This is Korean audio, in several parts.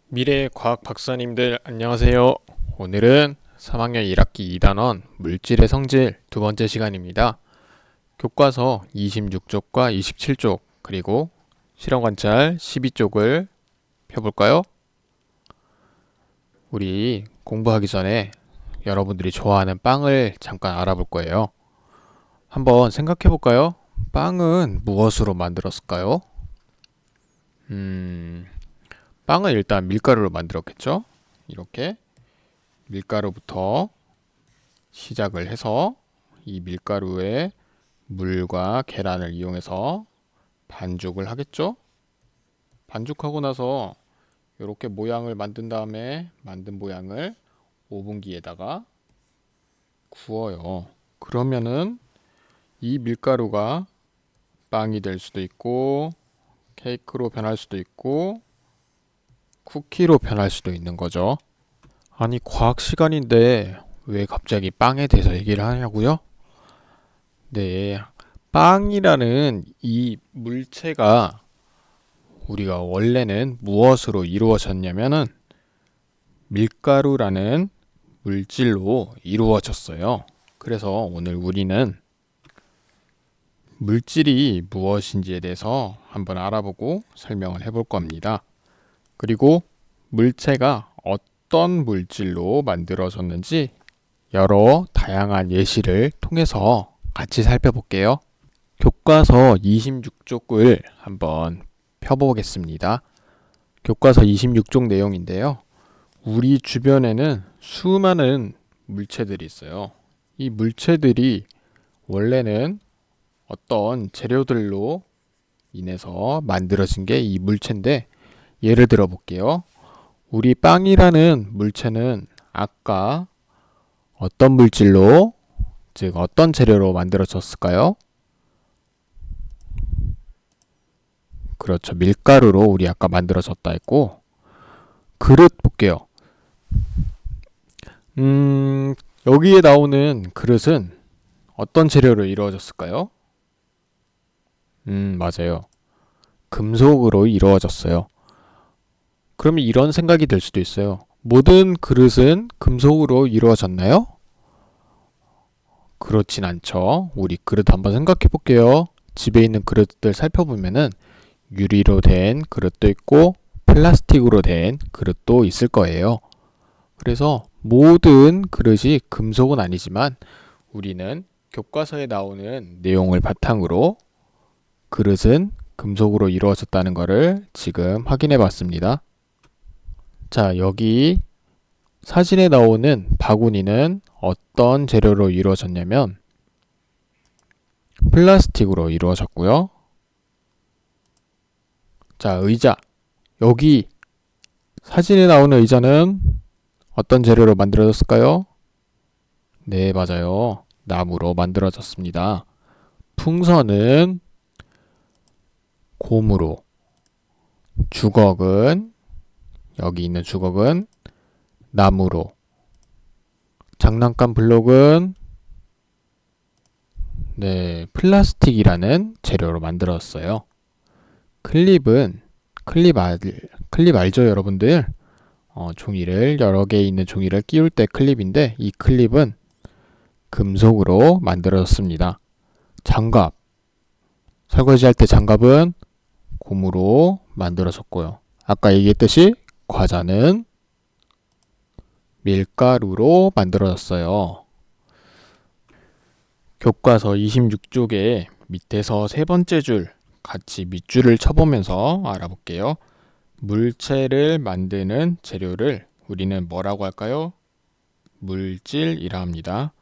미래 과학 박사님들 안녕하세요. 오늘은 3학년 1학기 2단원 물질의 성질 두 번째 시간입니다. 교과서 26쪽과 27쪽 그리고 실험 관찰 12쪽을 펴볼까요? 우리 공부하기 전에 여러분들이 좋아하는 빵을 잠깐 알아볼 거예요. 한번 생각해 볼까요? 빵은 무엇으로 만들었을까요? 빵은 일단 밀가루로 만들었겠죠? 이렇게 밀가루부터 시작을 해서 이 밀가루에 물과 계란을 이용해서 반죽을 하겠죠? 반죽하고 나서 이렇게 모양을 만든 다음에 만든 모양을 오븐기에다가 구워요. 그러면은 이 밀가루가 빵이 될 수도 있고 케이크로 변할 수도 있고 쿠키로 변할 수도 있는 거죠. 아니, 과학 시간인데 왜 갑자기 빵에 대해서 얘기를 하냐고요? 네, 빵이라는 이 물체가 우리가 원래는 무엇으로 이루어졌냐면은 밀가루라는 물질로 이루어졌어요. 그래서 오늘 우리는 물질이 무엇인지에 대해서 한번 알아보고 설명을 해볼 겁니다. 그리고 물체가 어떤 물질로 만들어졌는지 여러 다양한 예시를 통해서 같이 살펴볼게요. 교과서 26쪽을 한번 펴보겠습니다. 교과서 26쪽 내용인데요. 우리 주변에는 수많은 물체들이 있어요. 이 물체들이 원래는 어떤 재료들로 인해서 만들어진 게 이 물체인데, 예를 들어 볼게요. 우리 빵이라는 물체는 아까 어떤 물질로, 즉 어떤 재료로 만들어졌을까요? 그렇죠. 밀가루로 우리 아까 만들어졌다 했고, 그릇 볼게요. 여기에 나오는 그릇은 어떤 재료로 이루어졌을까요? 맞아요. 금속으로 이루어졌어요. 그러면 이런 생각이 들 수도 있어요. 모든 그릇은 금속으로 이루어졌나요? 그렇진 않죠. 우리 그릇 한번 생각해 볼게요. 집에 있는 그릇들 살펴보면은 유리로 된 그릇도 있고 플라스틱으로 된 그릇도 있을 거예요. 그래서 모든 그릇이 금속은 아니지만 우리는 교과서에 나오는 내용을 바탕으로 그릇은 금속으로 이루어졌다는 것을 지금 확인해 봤습니다. 자, 여기 사진에 나오는 바구니는 어떤 재료로 이루어졌냐면 플라스틱으로 이루어졌고요. 자, 의자. 여기 사진에 나오는 의자는 어떤 재료로 만들어졌을까요? 네, 맞아요. 나무로 만들어졌습니다. 풍선은 고무로, 주걱은, 여기 있는 주걱은 나무로, 장난감 블록은 네, 플라스틱이라는 재료로 만들었어요. 클립은 클립 알죠, 여러분들? 종이를 여러 개 있는 종이를 끼울 때 클립인데 이 클립은 금속으로 만들어졌습니다. 장갑, 설거지할 때 장갑은 고무로 만들어졌고요. 아까 얘기했듯이 과자는 밀가루로 만들어졌어요. 교과서 26쪽에 밑에서 세 번째 줄 같이 밑줄을 쳐보면서 알아볼게요. 물체를 만드는 재료를 우리는 뭐라고 할까요? 물질이라 합니다.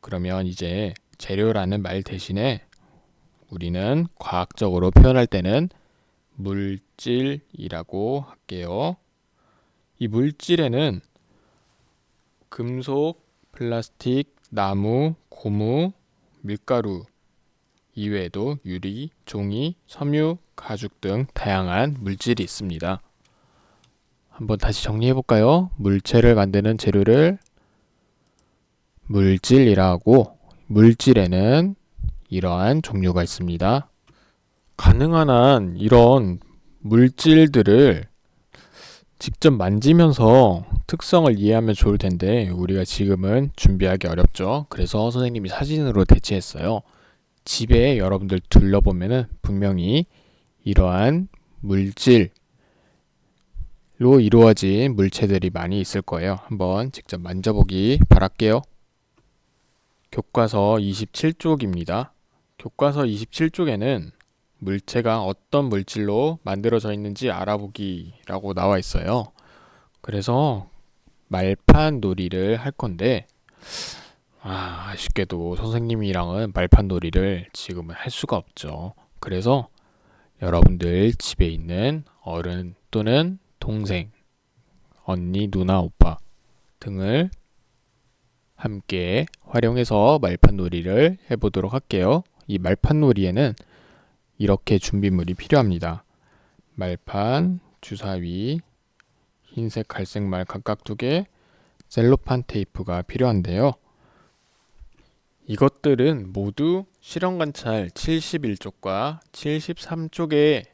그러면 이제 재료라는 말 대신에 우리는 과학적으로 표현할 때는 물질이라고 할게요. 이 물질에는 금속, 플라스틱, 나무, 고무, 밀가루 이외에도 유리, 종이, 섬유, 가죽 등 다양한 물질이 있습니다. 한번 다시 정리해 볼까요? 물체를 만드는 재료를 물질이라 하고 물질에는 이러한 종류가 있습니다. 가능한 한 이런 물질들을 직접 만지면서 특성을 이해하면 좋을 텐데 우리가 지금은 준비하기 어렵죠. 그래서 선생님이 사진으로 대체했어요. 집에 여러분들 둘러보면은 분명히 이러한 물질로 이루어진 물체들이 많이 있을 거예요. 한번 직접 만져보기 바랄게요. 교과서 27쪽입니다. 교과서 27쪽에는 물체가 어떤 물질로 만들어져 있는지 알아보기라고 나와 있어요. 그래서 말판 놀이를 할 건데 아쉽게도 선생님이랑은 말판 놀이를 지금은 할 수가 없죠. 그래서 여러분들 집에 있는 어른 또는 동생, 언니, 누나, 오빠 등을 함께 활용해서 말판 놀이를 해보도록 할게요. 이 말판 놀이에는 이렇게 준비물이 필요합니다. 말판, 주사위, 흰색, 갈색 말 각각 2개, 셀로판 테이프가 필요한데요. 이것들은 모두 실험관찰 71쪽과 73쪽에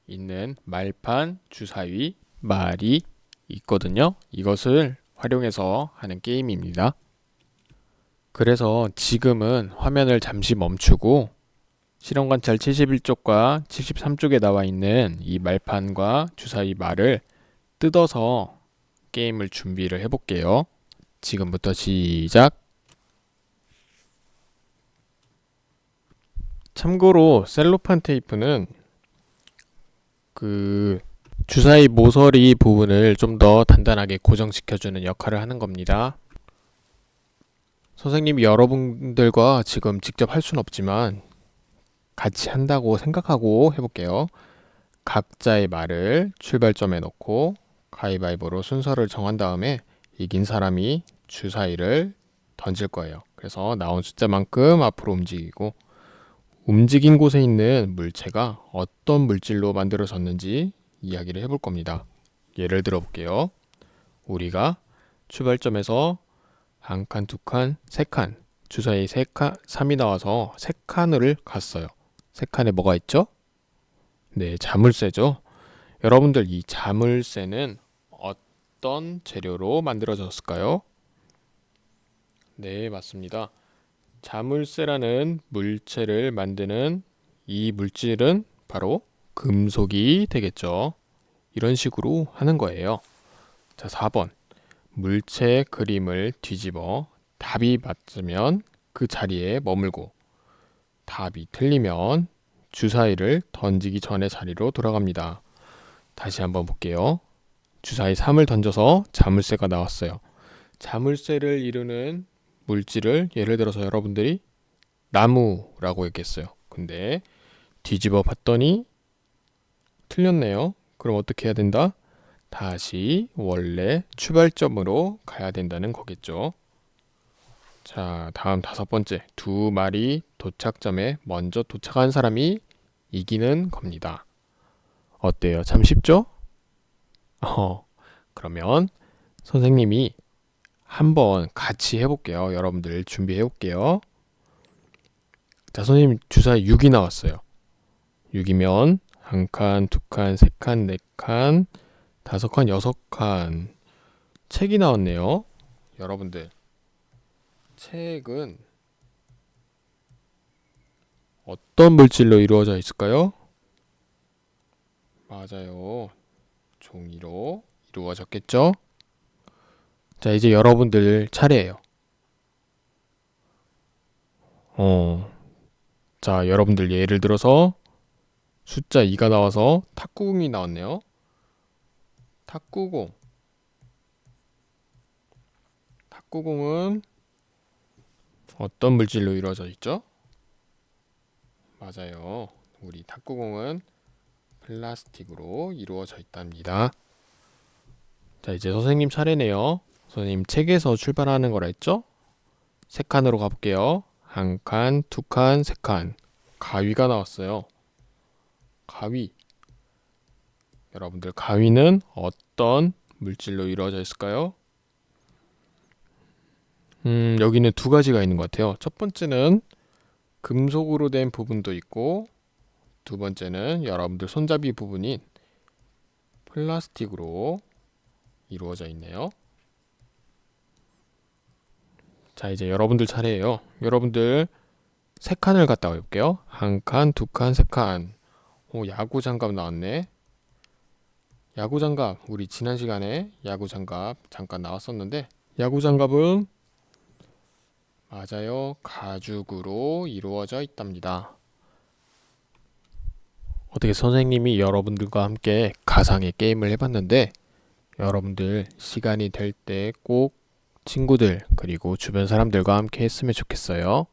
있는 말판, 주사위, 말이 있거든요. 이것을 활용해서 하는 게임입니다. 그래서 지금은 화면을 잠시 멈추고 실험관찰 71쪽과 73쪽에 나와 있는 이 말판과 주사위 말을 뜯어서 게임을 준비를 해볼게요. 지금부터 시작! 참고로 셀로판 테이프는 그 주사위 모서리 부분을 좀 더 단단하게 고정시켜주는 역할을 하는 겁니다. 선생님이 여러분들과 지금 직접 할 수는 없지만 같이 한다고 생각하고 해볼게요. 각자의 말을 출발점에 놓고 가위바위보로 순서를 정한 다음에 이긴 사람이 주사위를 던질 거예요. 그래서 나온 숫자만큼 앞으로 움직이고 움직인 곳에 있는 물체가 어떤 물질로 만들어졌는지 이야기를 해볼 겁니다. 예를 들어 볼게요. 우리가 출발점에서 한 칸, 두 칸, 세 칸, 주사위 3이 나와서 3칸을 갔어요. 3칸에 뭐가 있죠? 네, 자물쇠죠. 여러분들 이 자물쇠는 어떤 재료로 만들어졌을까요? 네, 맞습니다. 자물쇠라는 물체를 만드는 이 물질은 바로 금속이 되겠죠. 이런 식으로 하는 거예요. 자, 4번. 물체 그림을 뒤집어 답이 맞으면 그 자리에 머물고 답이 틀리면 주사위를 던지기 전에 자리로 돌아갑니다. 다시 한번 볼게요. 주사위 3을 던져서 자물쇠가 나왔어요. 자물쇠를 이루는 물질을 예를 들어서 여러분들이 나무라고 얘기했어요. 근데 뒤집어 봤더니 틀렸네요. 그럼 어떻게 해야 된다? 다시 원래 출발점으로 가야 된다는 거겠죠. 자, 다음 5번째. 2마리 도착점에 먼저 도착한 사람이 이기는 겁니다. 어때요? 참 쉽죠? 그러면 선생님이 한번 같이 해볼게요. 여러분들 준비해 볼게요. 자, 선생님 주사위 6이 나왔어요. 6이면 1칸, 2칸, 3칸, 4칸, 5칸, 6칸. 책이 나왔네요. 여러분들 책은 어떤 물질로 이루어져 있을까요? 맞아요. 종이로 이루어졌겠죠? 자, 이제 여러분들 차례예요. 자, 여러분들 예를 들어서 숫자 2가 나와서 탁구공이 나왔네요. 탁구공. 탁구공은 어떤 물질로 이루어져 있죠? 맞아요. 우리 탁구공은 플라스틱으로 이루어져 있답니다. 자, 이제 선생님 차례네요. 선생님 책에서 출발하는 거라 했죠? 3칸으로 가볼게요. 1칸, 2칸, 3칸. 가위가 나왔어요. 가위. 여러분들 가위는 어떤 물질로 이루어져 있을까요? 여기는 2가지가 있는 것 같아요. 첫 번째는 금속으로 된 부분도 있고, 두 번째는 여러분들 손잡이 부분인 플라스틱으로 이루어져 있네요. 자, 이제 여러분들 차례예요. 여러분들 세 칸을 갖다 볼게요. 한 칸, 두 칸, 세 칸. 오, 야구 장갑 나왔네. 야구 장갑. 우리 지난 시간에 야구 장갑 잠깐 나왔었는데, 야구 장갑은 맞아요. 가죽으로 이루어져 있답니다. 어떻게 선생님이 여러분들과 함께 가상의 게임을 해봤는데, 여러분들 시간이 될 때 꼭 친구들 그리고 주변 사람들과 함께 했으면 좋겠어요.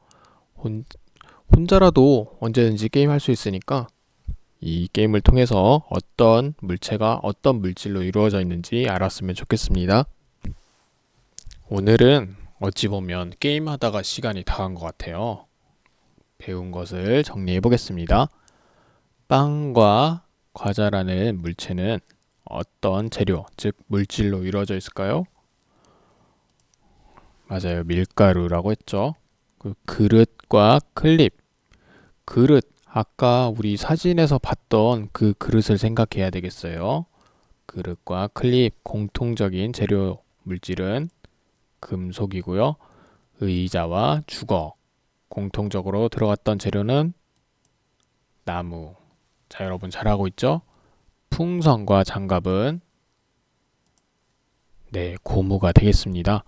혼자라도 언제든지 게임할 수 있으니까 이 게임을 통해서 어떤 물체가 어떤 물질로 이루어져 있는지 알았으면 좋겠습니다. 오늘은 어찌 보면 게임하다가 시간이 다 간 것 같아요. 배운 것을 정리해 보겠습니다. 빵과 과자라는 물체는 어떤 재료, 즉 물질로 이루어져 있을까요? 맞아요. 밀가루라고 했죠. 그 그릇과 클립. 그릇. 아까 우리 사진에서 봤던 그 그릇을 생각해야 되겠어요. 그릇과 클립 공통적인 재료 물질은 금속이고요. 의자와 주걱 공통적으로 들어갔던 재료는 나무. 자, 여러분 잘하고 있죠? 풍선과 장갑은 네, 고무가 되겠습니다.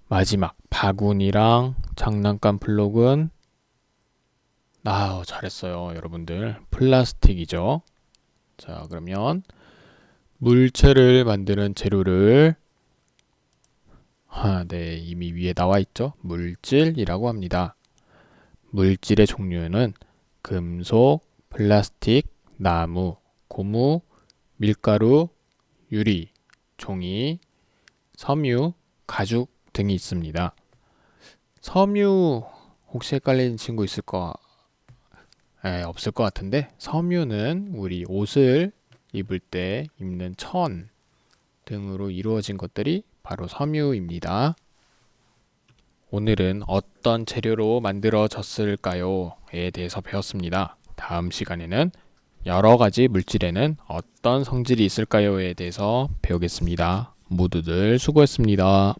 마지막 바구니랑 장난감 블록은 잘했어요. 여러분들 플라스틱이죠. 자, 그러면 물체를 만드는 재료를 네, 이미 위에 나와 있죠. 물질이라고 합니다. 물질의 종류는 금속, 플라스틱, 나무, 고무, 밀가루, 유리, 종이, 섬유, 가죽 등이 있습니다. 섬유 혹시 헷갈리는 친구 없을 것 같은데, 섬유는 우리 옷을 입을 때 입는 천 등으로 이루어진 것들이 바로 섬유입니다. 오늘은 어떤 재료로 만들어졌을까요?에 대해서 배웠습니다. 다음 시간에는 여러 가지 물질에는 어떤 성질이 있을까요?에 대해서 배우겠습니다. 모두들 수고했습니다.